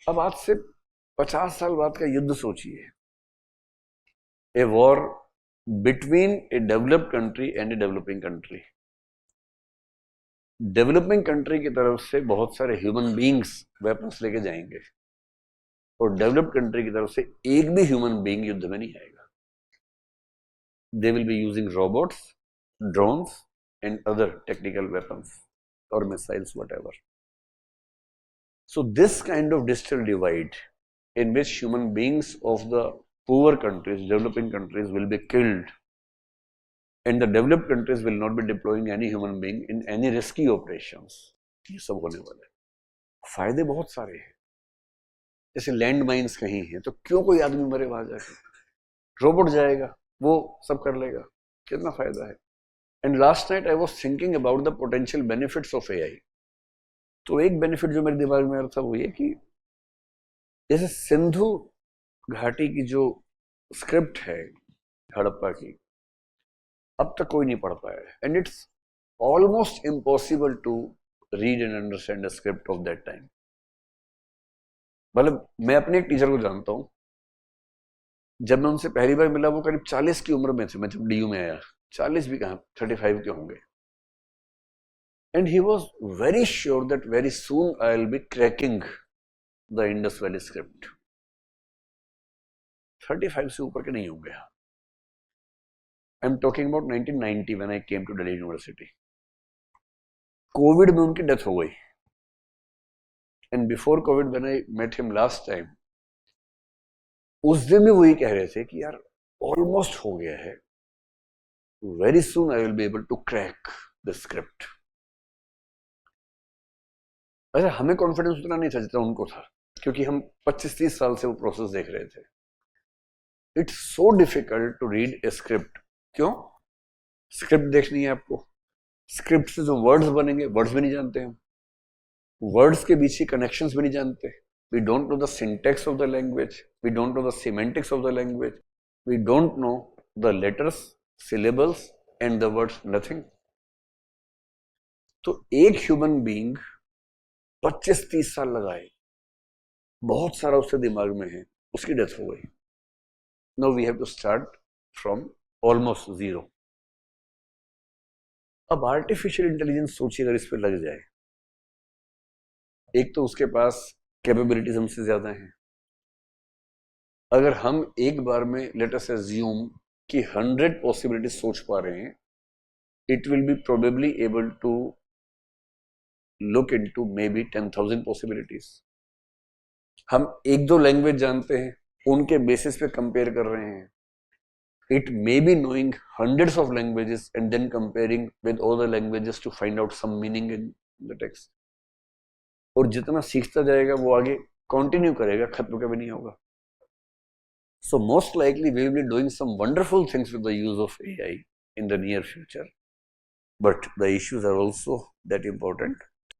अब आज से 50 साल बाद का युद्ध सोचिए, a war between A developed country and a developing country. Developing country की तरफ से बहुत सारे ह्यूमन बींग्स वेपन्स लेके जाएंगे और डेवलप्ड कंट्री की तरफ से एक भी ह्यूमन बींग युद्ध में नहीं आएगा। They will be using robots, drones and other technical weapons और missiles, whatever. So this kind of digital divide in which human beings of the poor countries, developing countries, will be killed, and the developed countries will not be deploying any human being in any risky operations, ये सब होने वाला है। फायदे बहुत सारे हैं, जैसे लैंड माइन्स कहीं हैं तो क्यों कोई आदमी मरे वहां जाके, रोबोट जाएगा वो सब कर लेगा, कितना फायदा है। And last night I was thinking about the potential benefits of AI. तो एक बेनिफिट जो मेरे दिमाग में आ रहा था वो ये कि जैसे सिंधु घाटी की जो स्क्रिप्ट है हड़प्पा की, अब तक कोई नहीं पढ़ पाया है, and it's almost impossible to read and understand the script of that time. मतलब मैं अपने एक टीचर को जानता हूं, जब मैं उनसे पहली बार मिला वो करीब 40 की उम्र में थे, मैं जब डीयू में आया, 40 भी कहां, 35 के होंगे। And he was very sure that very soon I will be cracking the Indus Valley script. 35 से ऊपर के नहीं होंगे। I'm talking about 1990 when I came to Delhi University. Covid में उनकी डेथ हो गई। And before COVID when I met him last time, उस दिन भी वही कह रहे थे कि यार ऑलमोस्ट हो गया है, very soon I will be able to crack the script. अच्छा, हमें कॉन्फिडेंस उतना नहीं था जितना उनको था, क्योंकि हम 25-30 साल से वो प्रोसेस देख रहे थे। It's so difficult to read a script. क्यों? स्क्रिप्ट देखनी है आपको, स्क्रिप्ट से जो वर्ड्स बनेंगे, वर्ड्स भी नहीं जानते हम, वर्ड्स के बीच की कनेक्शंस भी नहीं जानते। We don't know the syntax of the language, we don't know the semantics of the language, we don't know the letters, syllables and the words, nothing. तो एक ह्यूमन बीइंग 25-30 साल लगाए, बहुत सारा उसके दिमाग में है, उसकी डेथ हो गई। Now we have to start from almost zero. अब आर्टिफिशियल इंटेलिजेंस सोचिए अगर इस पे लग जाए, एक तो उसके पास कैपेबिलिटीज हमसे ज्यादा हैं। अगर हम एक बार में लेट अस अज्यूम कि 100 पॉसिबिलिटीज सोच पा रहे हैं, it will be probably able to look into maybe 10,000 possibilities. हम एक दो लैंग्वेज जानते हैं, उनके बेसिस पे कंपेयर कर रहे हैं। It may be knowing hundreds of languages and then comparing with all the languages to find out some meaning in the text. और जितना सीखता जाएगा वो आगे कंटिन्यू करेगा, खत्म कभी नहीं होगा। So most likely we will be doing some wonderful things with the use of AI in the near future. But the issues are also that important.